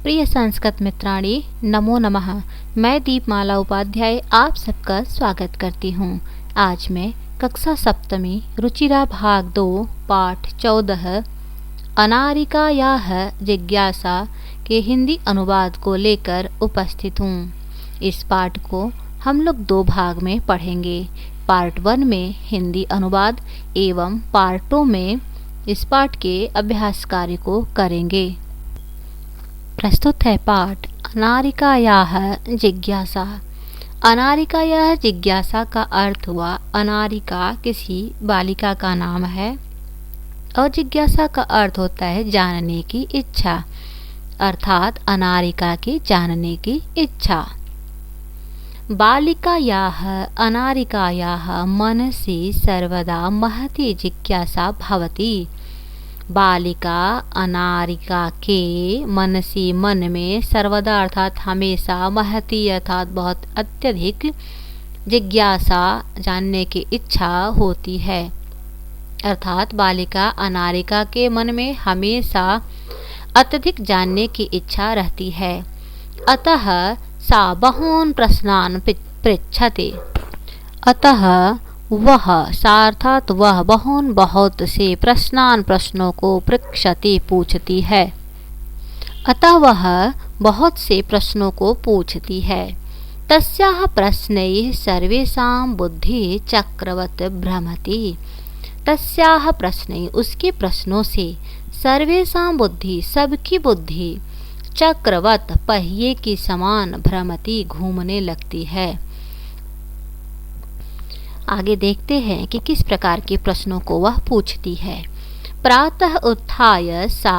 प्रिय संस्कृत मित्राणी, नमो नमः। मैं दीपमाला उपाध्याय आप सबका स्वागत करती हूँ। आज मैं कक्षा सप्तमी रुचिरा भाग 2 पाठ 14 अनारिकायाः जिज्ञासा के हिंदी अनुवाद को लेकर उपस्थित हूँ। इस पाठ को हम लोग 2 भाग में पढ़ेंगे। पार्ट 1 में हिंदी अनुवाद एवं पार्ट 2 में इस पाठ के अभ्यास कार्य को करेंगे। प्रस्तुत है पाठ अनारिकायाः जिज्ञासा। अनारिकायाः जिज्ञासा का अर्थ हुआ, अनारिका किसी बालिका का नाम है और जिज्ञासा का अर्थ होता है जानने की इच्छा, अर्थात अनारिका की जानने की इच्छा। बालिकायाः अनारिकायाः मनसि सर्वदा महती जिज्ञासा भवति। बालिका अनारिका के मनसी मन में सर्वदा अर्थात हमेशा महती अर्थात बहुत अत्यधिक जिज्ञासा जानने की इच्छा होती है। अर्थात बालिका अनारिका के मन में हमेशा अत्यधिक जानने की इच्छा रहती है। अतः सा बहून् प्रश्नान् पृच्छति। अतः वह अर्थात वह बहुत से प्रश्नों को पृच्छति पूछती है। अतः वह बहुत से प्रश्नों को पूछती है। तस्याः प्रश्नैः सर्वेषां बुद्धिः चक्रवत् भ्रमति। तस्याः प्रश्नैः उसके प्रश्नों से सर्वेषां बुद्धि सबकी बुद्धि चक्रवत् पहिए की समान भ्रमति घूमने लगती है। आगे देखते हैं कि किस प्रकार के प्रश्नों को वह पूछती है। प्रातः उत्थाय सा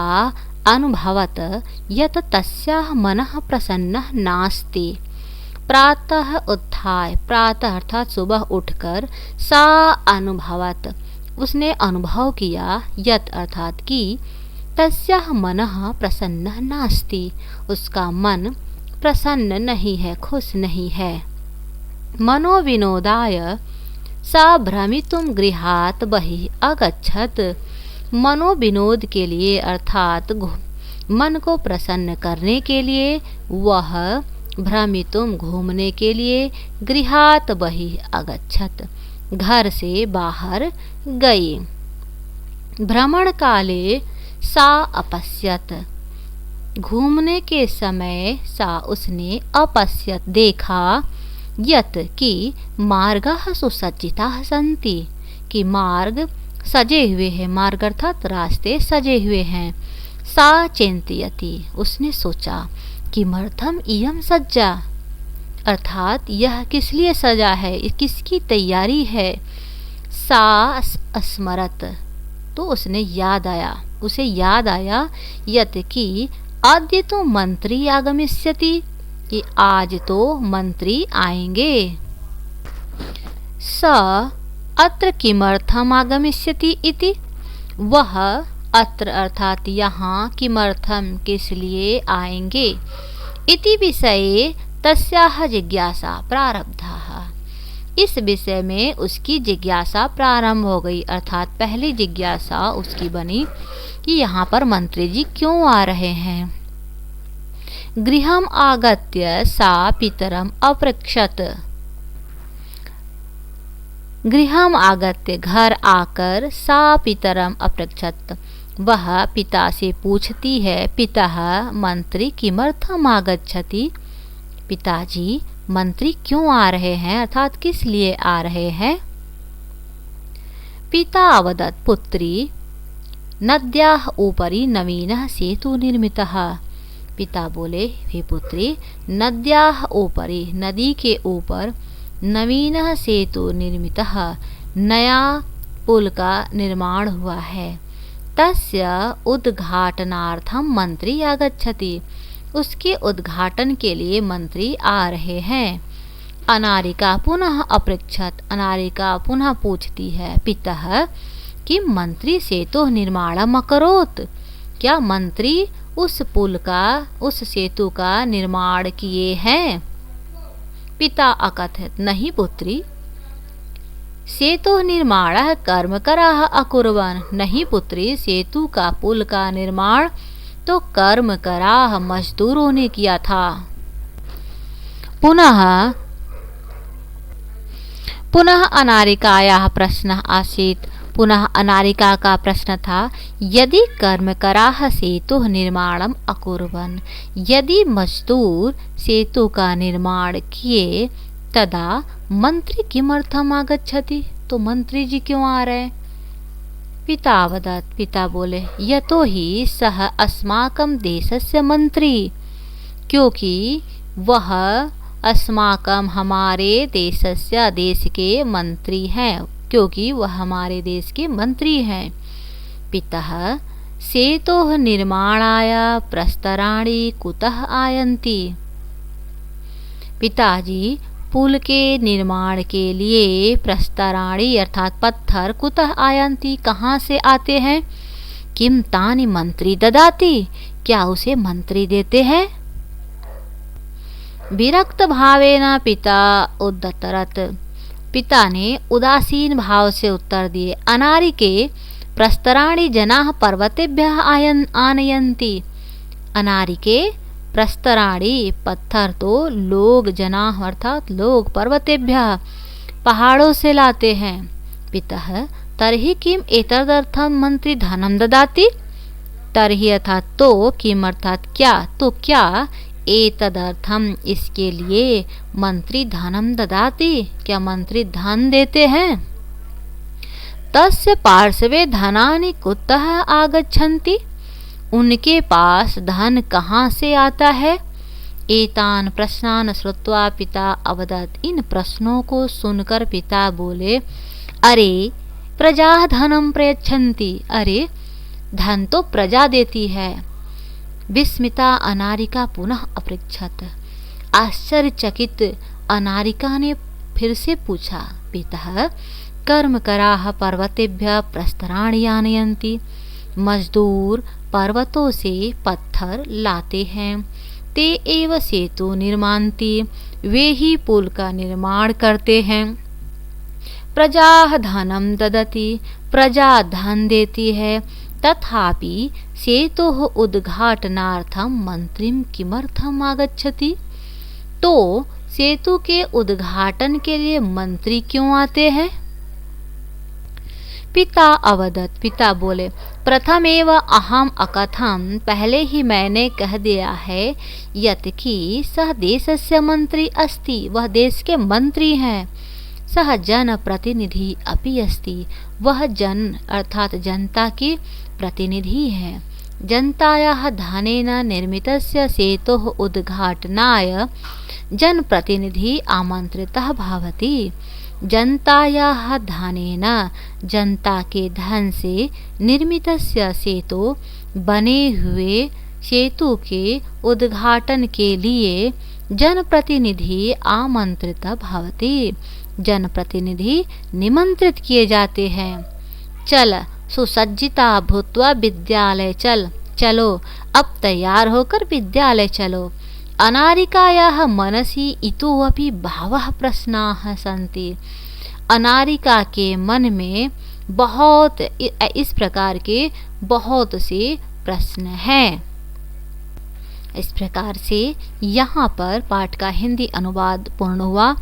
अनुभवत यत् तस्याः मनः प्रसन्नः नास्ति। प्रातः उत्थाय, प्रातः अर्थात सुबह उठकर, सा अनुभवत उसने अनुभव किया, यत् अर्थात कि, तस्याः मनः प्रसन्नः नास्ति उसका मन प्रसन्न नहीं है, खुश नहीं है। मनोविनोदाय सा भ्रमितुं गृहात् बहिः अगच्छत्। मनोविनोद के लिए अर्थात मन को प्रसन्न करने के लिए वह भ्रमितुं घूमने के लिए गृहात् बहिः अगच्छत् घर से बाहर गई। भ्रमण काले सा अपश्यत घूमने के समय सा उसने अपश्यत देखा, यत् कि मार्गाः सुसज्जिताः सन्ति कि मार्ग सजे हुए हैं, मार्ग अर्थात रास्ते सजे हुए हैं। सा चिन्तयति उसने सोचा, किमर्थम इयं सज्जा अर्थात यह किस लिए सजा है, किसकी तैयारी है। सा स्मरत तो उसने उसे याद आया यत् कि अद्य तो मंत्री आगमिष्यति कि आज तो मंत्री आएंगे। स अत्र किमर्थम आगमिष्यति इति वह अत्र अर्थात यहाँ किमर्थम किस लिए आएंगे, इति विषये तस्याः जिज्ञासा प्रारब्धा इस विषय में उसकी जिज्ञासा प्रारंभ हो गई। अर्थात पहली जिज्ञासा उसकी बनी कि यहाँ पर मंत्री जी क्यों आ रहे हैं। गृहम् आगत्य सा पितरम् अपृच्छत। गृहम् आगत्य घर आकर सा पितरम् अपृच्छत वह पिता से पूछती है, पितः मंत्री किमर्थम आगच्छति पिताजी मंत्री क्यों आ रहे हैं अर्थात किस लिए आ रहे हैं। पिता अवदत् पुत्री नद्याः उपरि नवीनः सेतु निर्मितः। पिता बोले, हे पुत्री नद्याः उपरि नदी के ऊपर नवीनः सेतु निर्मितः नया पुल का निर्माण हुआ है। तस्य उद्घाटनार्थम मंत्री आगच्छति उसके उद्घाटन के लिए मंत्री आ रहे हैं। अनारिका पुनः अपृच्छत अनारिका पुनः पूछती है, पितः कि मंत्री सेतु निर्माणम् अकरोत् क्या मंत्री उस पुल का उस सेतु का निर्माण किए हैं। पिता अकथयत् नहीं पुत्री सेतु निर्माणः कर्मकराः अकुर्वन् नहीं पुत्री सेतु का पुल का निर्माण तो कर्म कराह मजदूरों ने किया था। पुनः अनारिकायाः प्रश्नः आसीत्। पुनः अनारिका का प्रश्न था, यदि कर्म कराह सेतुः निर्माणम अकुर्वन्, यदि मजदूर सेतु का निर्माण किए तदा मंत्री किमर्थम आगच्छति, तो मंत्री जी क्यों आ रहे। पिता अवदत्, पिता बोले, यतो ही सह अस्माकं देशस्य मंत्री, क्योंकि वह अस्माकं हमारे देशस्य देश के मंत्री हैं, क्योंकि वह हमारे देश के मंत्री हैं। पितः सेतोः निर्माणाय प्रस्तराणि कुतः आयन्ति, पिताजी पुल के निर्माण के लिए प्रस्तराणि अर्थात पत्थर कुतः आयन्ति कहाँ से आते हैं। किम तानि मंत्री ददाति, क्या उसे मंत्री देते हैं। विरक्त भावेन पिता उद्धतरत्, पिता ने उदासीन भाव से उत्तर दिए। अनारिके प्रस्तराणि जनाः पर्वतेभ्यः आनयन्ति, अनारिके प्रस्तराणि पत्थर तो लोग जनाः अर्थात लोग पर्वतेभ्यः पहाड़ों से लाते हैं। पितः तर्हि किम एतदर्थं मंत्री धनं ददाति, तर्हि अर्थात तो, किम अर्थात क्या, तो क्या एतदर्थम इसके लिए मंत्री धनम ददाति, क्या मंत्री धन देते हैं। तस्य पार्श्वे धनानि कुतः आगच्छन्ति, उनके पास धन कहाँ से आता है। एतान प्रश्नान श्रुत्वा पिता अवदत्, इन प्रश्नों को सुनकर पिता बोले, अरे प्रजा धनम प्रयच्छन्ति, अरे धन तो प्रजा देती है। विस्मिता अनारिका पुनः अपृच्छत, आश्चर्यचकित अनारिका ने फिर से पूछा। पिता कर्म कराह पर्वतेभ्यः प्रस्तराणि आनयन्ति, मजदूर पर्वतों से पत्थर लाते हैं। ते एव सेतु निर्मान्ति, वे ही पुल का निर्माण करते हैं। प्रजा धनम ददति, प्रजा धन देती है। तथापि सेतोः उद्घाटनार्थं मंत्रीं किमर्थम आगच्छति, तो सेतु के उद्घाटन के लिए मंत्री क्यों आते हैं। पिता अवदत्, पिता बोले, प्रथमेव अहम अकथम, पहले ही मैंने कह दिया है, यत् कि सह देशस्य मंत्री अस्ति, वह देश के मंत्री हैं। सह जन प्रतिनिधि अपि अस्ति, वह जन अर्थात जनता की प्रतिनिधि है। जनतायाः धनेन निर्मितस्य सेतोः उद्घाटनाय जनप्रतिनिधि आमंत्रितः भवति। जनतायाः धनेन, जनता के धन से निर्मितस्य सेतु, बने हुए सेतु के उद्घाटन के लिए जनप्रतिनिधि आमंत्रित भवति, जनप्रतिनिधि निमंत्रित किए जाते हैं। चल सुसज्जिता भूत्वा विद्यालय चल, चलो अब तैयार होकर विद्यालय चलो। अनारिकायाः मनसि इतोऽपि बहवः प्रश्नाः सन्ति, अनारिका के मन में बहुत इस प्रकार के बहुत से प्रश्न हैं। इस प्रकार से यहाँ पर पाठ का हिंदी अनुवाद पूर्ण हुआ।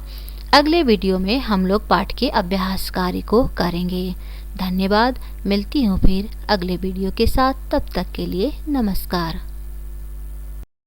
अगले वीडियो में हम लोग पाठ के अभ्यास कार्य को करेंगे। धन्यवाद। मिलती हूँ फिर अगले वीडियो के साथ, तब तक के लिए नमस्कार।